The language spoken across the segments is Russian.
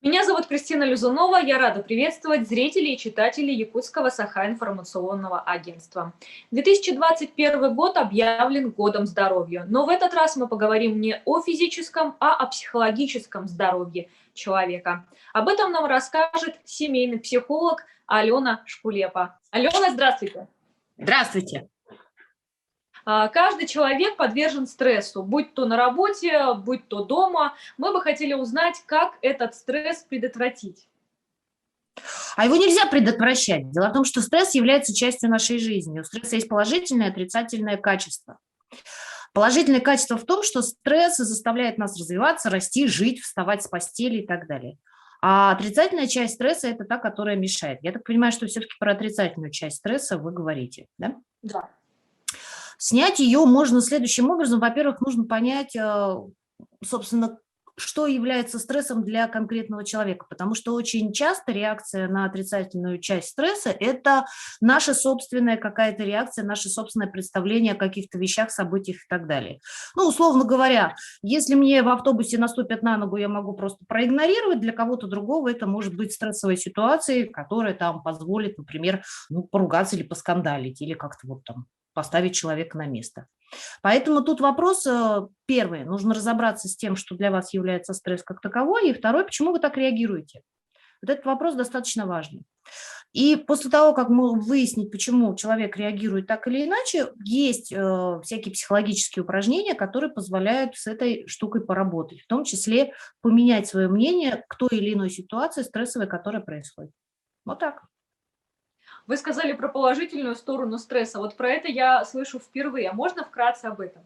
Меня зовут Кристина Люзунова. Я рада приветствовать зрителей и читателей Якутского Саха-информационного агентства. 2021 год объявлен годом здоровья, но в этот раз мы поговорим не о физическом, а о психологическом здоровье человека. Об этом нам расскажет семейный психолог Алена Шкулепа. Алена, здравствуйте. Здравствуйте. Каждый человек подвержен стрессу, будь то на работе, будь то дома. Мы бы хотели узнать, как этот стресс предотвратить. А его нельзя предотвращать. Дело в том, что стресс является частью нашей жизни. У стресса есть положительное и отрицательное качество. Положительное качество в том, что стресс заставляет нас развиваться, расти, жить, вставать с постели и так далее. А отрицательная часть стресса – это та, которая мешает. Я так понимаю, что все-таки про отрицательную часть стресса вы говорите, да? Да. Снять ее можно следующим образом. Во-первых, нужно понять, собственно, что является стрессом для конкретного человека, потому что очень часто реакция на отрицательную часть стресса – это наша собственная какая-то реакция, наше собственное представление о каких-то вещах, событиях и так далее. Ну, условно говоря, если мне в автобусе наступят на ногу, я могу просто проигнорировать, для кого-то другого это может быть стрессовой ситуацией, которая там позволит, например, поругаться или поскандалить, или как-то вот там поставить человека на место. Поэтому тут вопрос первый. Нужно разобраться с тем, что для вас является стресс как таковой. И второй, почему вы так реагируете. Вот этот вопрос достаточно важный. И после того, как мы выяснить, почему человек реагирует так или иначе, есть всякие психологические упражнения, которые позволяют с этой штукой поработать. В том числе поменять свое мнение к той или иной ситуации стрессовой, которая происходит. Вот так. Вы сказали про положительную сторону стресса. Вот про это я слышу впервые. А можно вкратце об этом?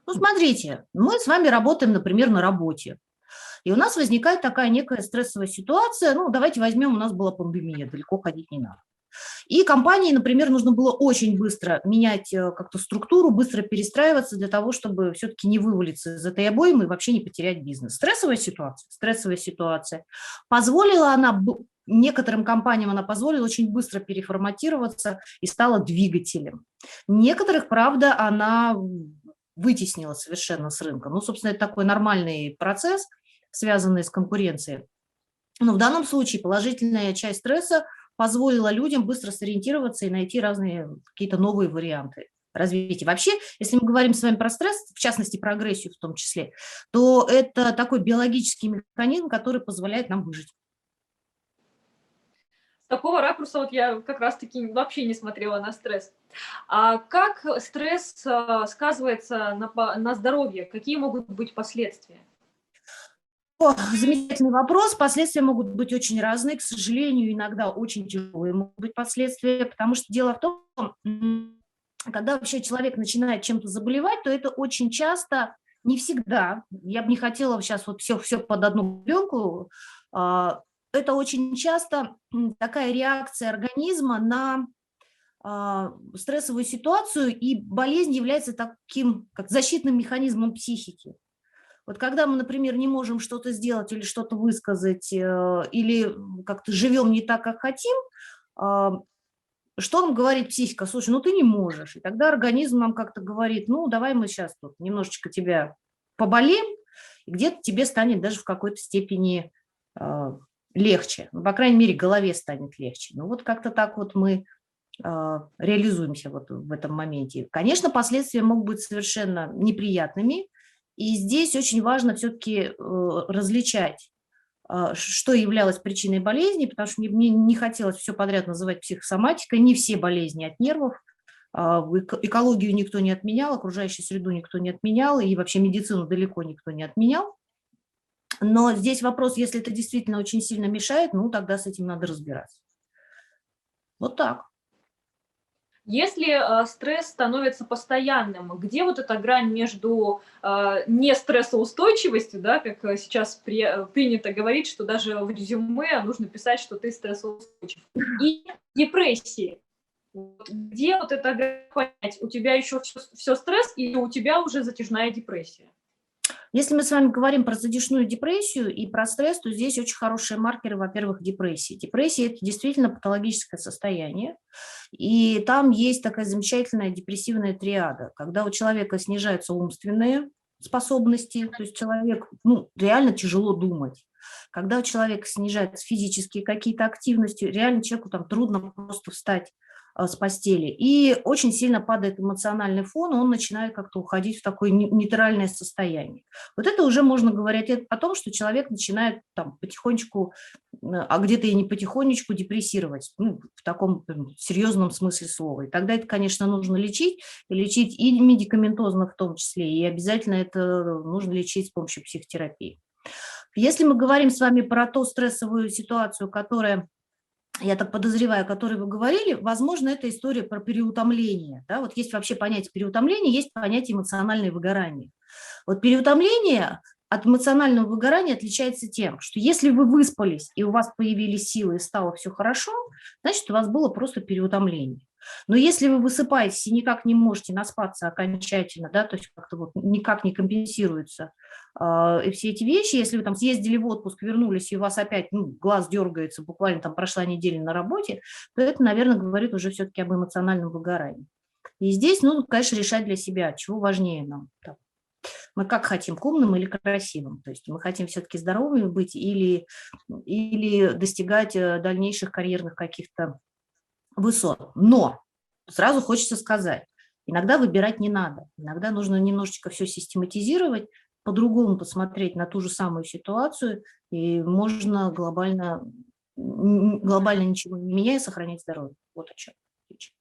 Ну, смотрите, мы с вами работаем, например, на работе. И у нас возникает такая некая стрессовая ситуация. Ну, давайте возьмем, у нас была пандемия, далеко ходить не надо. И компании, например, нужно было очень быстро менять как-то структуру, быстро перестраиваться для того, чтобы все-таки не вывалиться из этой обоймы и вообще не потерять бизнес. Стрессовая ситуация. Стрессовая ситуация. Позволила она некоторым компаниям, она позволила очень быстро переформатироваться и стала двигателем. Некоторых, правда, она вытеснила совершенно с рынка. Ну, собственно, это такой нормальный процесс, связанный с конкуренцией. Но в данном случае положительная часть стресса позволила людям быстро сориентироваться и найти разные какие-то новые варианты развития. Вообще, если мы говорим с вами про стресс, в частности, про агрессию в том числе, то это такой биологический механизм, который позволяет нам выжить. С такого ракурса вот я как раз-таки вообще не смотрела на стресс. А как стресс сказывается на здоровье? Какие могут быть последствия? Замечательный вопрос. Последствия могут быть очень разные. К сожалению, иногда очень тяжелые могут быть последствия, потому что дело в том, когда вообще человек начинает чем-то заболевать, то это очень часто, не всегда, я бы не хотела сейчас вот все под одну пленку, это очень часто такая реакция организма на стрессовую ситуацию, и болезнь является таким, как защитным механизмом психики. Вот когда мы, например, не можем что-то сделать или что-то высказать, или как-то живем не так, как хотим, что нам говорит психика? Слушай, ну ты не можешь. И тогда организм нам как-то говорит, ну давай мы сейчас тут немножечко тебя поболеем, и где-то тебе станет даже в какой-то степени легче. Ну, по крайней мере, голове станет легче. Ну вот как-то так вот мы реализуемся вот в этом моменте. Конечно, последствия могут быть совершенно неприятными, и здесь очень важно все-таки различать, что являлось причиной болезни, потому что мне не хотелось все подряд называть психосоматикой. Не все болезни от нервов. Экологию никто не отменял, окружающую среду никто не отменял, и вообще медицину далеко никто не отменял. Но здесь вопрос, если это действительно очень сильно мешает, ну тогда с этим надо разбираться. Вот так. Если стресс становится постоянным, где вот эта грань между нестрессоустойчивостью, да, как сейчас принято говорить, что даже в резюме нужно писать, что ты стрессоустойчив, и депрессии? Где вот эта грань понять, у тебя еще все стресс или у тебя уже затяжная депрессия? Если мы с вами говорим про затяжную депрессию и про стресс, то здесь очень хорошие маркеры, во-первых, депрессии. Депрессия – это действительно патологическое состояние, и там есть такая замечательная депрессивная триада, когда у человека снижаются умственные способности, то есть человек реально тяжело думать. когда у человека снижаются физические какие-то активности, реально человеку там трудно просто встать с постели. И очень сильно падает эмоциональный фон, он начинает как-то уходить в такое нейтральное состояние. Вот это уже можно говорить о том, что человек начинает там потихонечку, а где-то и не потихонечку депрессировать, ну, в таком серьезном смысле слова. И тогда это, конечно, нужно лечить, и лечить и медикаментозно в том числе, и обязательно это нужно лечить с помощью психотерапии. Если мы говорим с вами про ту стрессовую ситуацию, которая, я так подозреваю, о которой вы говорили, возможно, это история про переутомление. Да? Вот есть вообще понятие переутомления, есть понятие эмоциональное выгорание. Вот переутомление от эмоционального выгорания отличается тем, что если вы выспались и у вас появились силы и стало все хорошо, значит, у вас было просто переутомление. Но если вы высыпаетесь и никак не можете наспаться окончательно, да, то есть как-то вот никак не компенсируются и все эти вещи, если вы там съездили в отпуск, вернулись, и у вас опять глаз дергается, буквально там прошла неделя на работе, то это, наверное, говорит уже все-таки об эмоциональном выгорании. И здесь нужно, конечно, решать для себя, чего важнее нам. Мы как хотим, к умным или красивым? То есть мы хотим все-таки здоровыми быть или достигать дальнейших карьерных каких-то высот. Но сразу хочется сказать, иногда выбирать не надо. Иногда нужно немножечко все систематизировать, по-другому посмотреть на ту же самую ситуацию, и можно глобально ничего не меняя, сохранять здоровье. Вот о чем речь.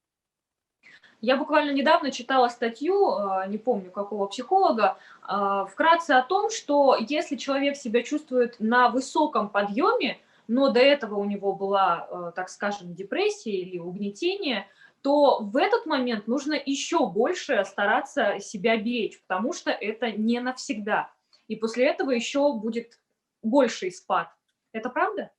Я буквально недавно читала статью, не помню какого психолога, вкратце о том, что если человек себя чувствует на высоком подъеме, но до этого у него была, так скажем, депрессия или угнетение, то в этот момент нужно еще больше стараться себя беречь, потому что это не навсегда. И после этого еще будет больший спад. Это правда?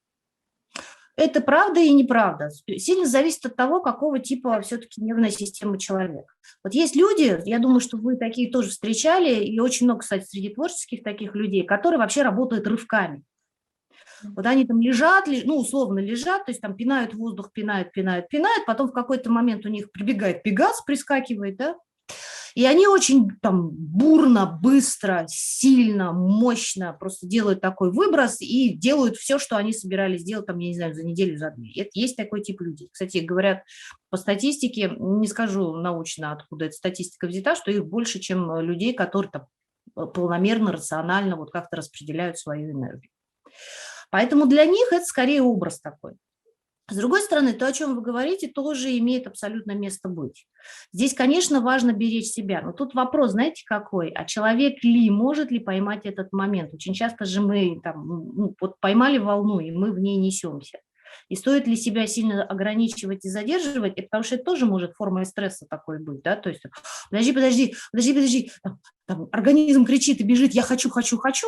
Это правда и неправда. Сильно зависит от того, какого типа все-таки нервная система человека. Вот есть люди, я думаю, что вы такие тоже встречали, и очень много, кстати, среди творческих таких людей, которые вообще работают рывками. Вот они там лежат, ну, условно лежат, то есть там пинают воздух, пинают, потом в какой-то момент у них прибегает пегас, прискакивает, да, и они очень там бурно, быстро, сильно, мощно просто делают такой выброс и делают все, что они собирались сделать, там, я не знаю, за неделю, за две. Это есть такой тип людей. Кстати, говорят по статистике, не скажу научно, откуда эта статистика взята, что их больше, чем людей, которые там полномерно, рационально вот как-то распределяют свою энергию. Поэтому для них это скорее образ такой. С другой стороны, то, о чем вы говорите, тоже имеет абсолютно место быть. Здесь, конечно, важно беречь себя, но тут вопрос, знаете, какой? А человек ли, может ли поймать этот момент? Очень часто же мы там, вот поймали волну, и мы в ней несемся. И стоит ли себя сильно ограничивать и задерживать, потому что это тоже может формой стресса такой быть, да, то есть подожди, там организм кричит и бежит, я хочу,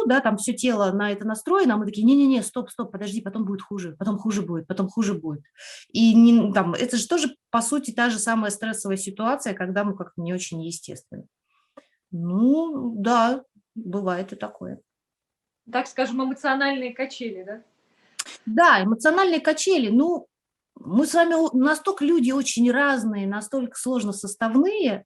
да, там все тело на это настроено, а мы такие, не-не-не, стоп, подожди, потом будет хуже, потом хуже будет. И там, это же тоже, по сути, та же самая стрессовая ситуация, когда мы как-то не очень естественно. Ну, да, бывает и такое. Так скажем, эмоциональные качели, да? Да, эмоциональные качели, ну, мы с вами настолько люди очень разные, настолько сложно составные,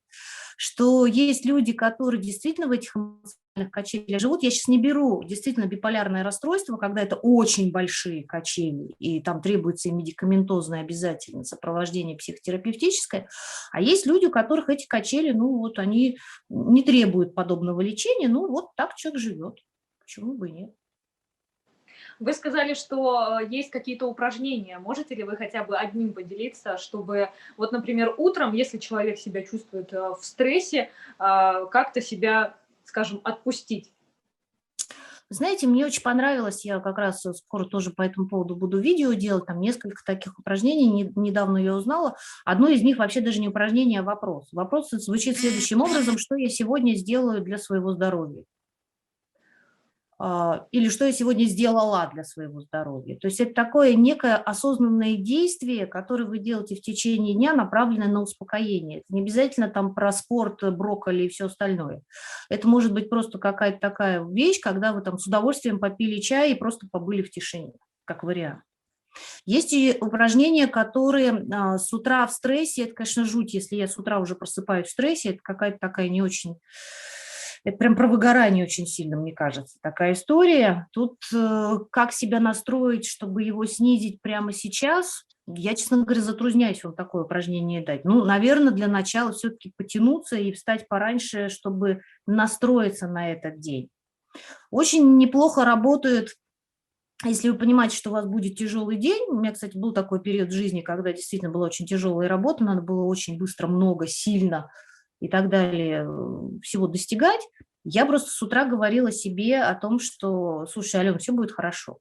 что есть люди, которые действительно в этих эмоциональных качелях живут. Я сейчас не беру действительно биполярное расстройство, когда это очень большие качели, и там требуется и медикаментозное обязательно сопровождение психотерапевтическое. А есть люди, у которых эти качели, ну вот они не требуют подобного лечения, ну вот так человек живет. Почему бы и нет? Вы сказали, что есть какие-то упражнения. Можете ли вы хотя бы одним поделиться, чтобы, вот, например, утром, если человек себя чувствует в стрессе, как-то себя, скажем, отпустить? Знаете, мне очень понравилось, я как раз скоро тоже по этому поводу буду видео делать, там несколько таких упражнений, недавно я узнала. Одно из них вообще даже не упражнение, а вопрос. Вопрос звучит следующим образом: что я сегодня сделаю для своего здоровья? Или что я сегодня сделала для своего здоровья. То есть это такое некое осознанное действие, которое вы делаете в течение дня, направленное на успокоение. Это не обязательно там про спорт, брокколи и все остальное. Это может быть просто какая-то такая вещь, когда вы там с удовольствием попили чай и просто побыли в тишине, как вариант. Есть и упражнения, которые с утра в стрессе, это, конечно, жуть, если я с утра уже просыпаюсь в стрессе, это какая-то такая не очень Это прям про выгорание очень сильно, мне кажется, такая история. Тут как себя настроить, чтобы его снизить прямо сейчас, я, честно говоря, затрудняюсь вам такое упражнение дать. Ну, наверное, для начала все-таки потянуться и встать пораньше, чтобы настроиться на этот день. Очень неплохо работают, если вы понимаете, что у вас будет тяжелый день. У меня, кстати, был такой период в жизни, когда действительно была очень тяжелая работа, надо было очень быстро, много, сильно и так далее всего достигать. Я просто с утра говорила себе о том, что, слушай, Алена, все будет хорошо.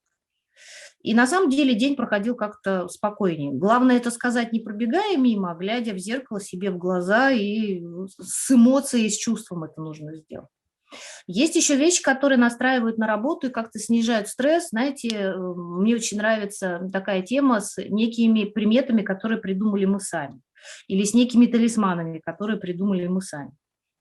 И на самом деле день проходил как-то спокойнее. Главное это сказать, не пробегая мимо, а глядя в зеркало себе в глаза, и с эмоцией, с чувством это нужно сделать. Есть еще вещи, которые настраивают на работу и как-то снижают стресс. Знаете, мне очень нравится такая тема с некими приметами, которые придумали мы сами, или с некими талисманами, которые придумали мы сами.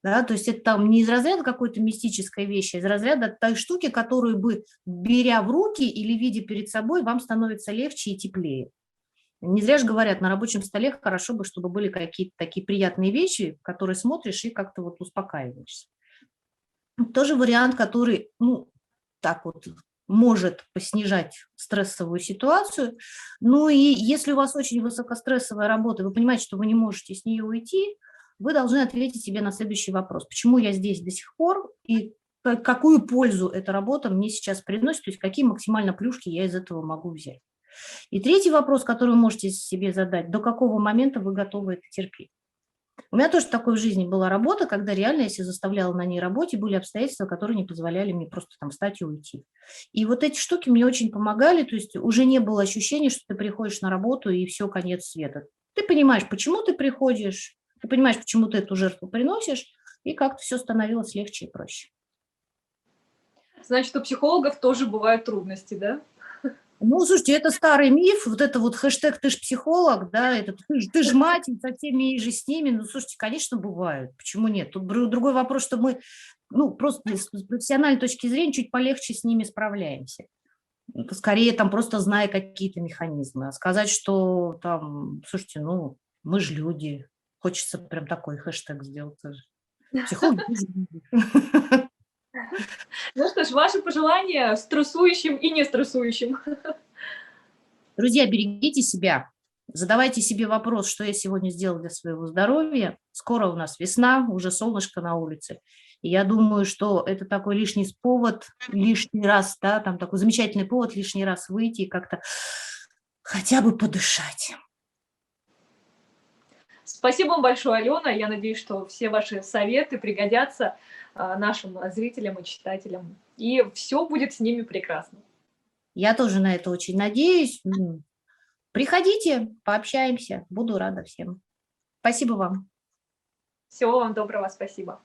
Да, то есть это там не из разряда какой-то мистической вещи, а из разряда той штуки, которую бы, беря в руки или видя перед собой, вам становится легче и теплее. Не зря же говорят, на рабочем столе хорошо бы, чтобы были какие-то такие приятные вещи, которые смотришь и как-то вот успокаиваешься. Тоже вариант, который, ну, так вот, может поснижать стрессовую ситуацию. Ну и если у вас очень высокострессовая работа, вы понимаете, что вы не можете с нее уйти, вы должны ответить себе на следующий вопрос. Почему я здесь до сих пор и какую пользу эта работа мне сейчас приносит, то есть какие максимально плюшки я из этого могу взять. И третий вопрос, который вы можете себе задать, до какого момента вы готовы это терпеть. У меня тоже такой в жизни была работа, когда реально, если заставляла на ней работе, были обстоятельства, которые не позволяли мне просто там встать и уйти. И вот эти штуки мне очень помогали, то есть уже не было ощущения, что ты приходишь на работу и все, конец света. Ты понимаешь, почему ты приходишь, ты понимаешь, почему ты эту жертву приносишь, и как-то все становилось легче и проще. Значит, у психологов тоже бывают трудности, да? Ну, слушайте, это старый миф, вот это вот хэштег «ты ж психолог», да, это ты ж мать, и со всеми и же с ними. Ну, слушайте, конечно, бывают, почему нет? Тут другой вопрос, что мы, ну, просто с профессиональной точки зрения чуть полегче с ними справляемся. Скорее, там, просто зная какие-то механизмы. А сказать, что там, слушайте, ну, мы же люди, хочется прям такой хэштег сделать тоже. Психологи тоже люди. Ну что ж, ваши пожелания стрессующим и не стрессующим. Друзья, берегите себя, задавайте себе вопрос, что я сегодня сделал для своего здоровья. Скоро у нас весна, уже солнышко на улице. И я думаю, что это такой лишний повод, лишний раз, да, там такой замечательный повод лишний раз выйти и как-то хотя бы подышать. Спасибо вам большое, Алена. Я надеюсь, что все ваши советы пригодятся нашим зрителям и читателям. И все будет с ними прекрасно. Я тоже на это очень надеюсь. Приходите, пообщаемся. Буду рада всем. Спасибо вам. Всего вам доброго. Спасибо.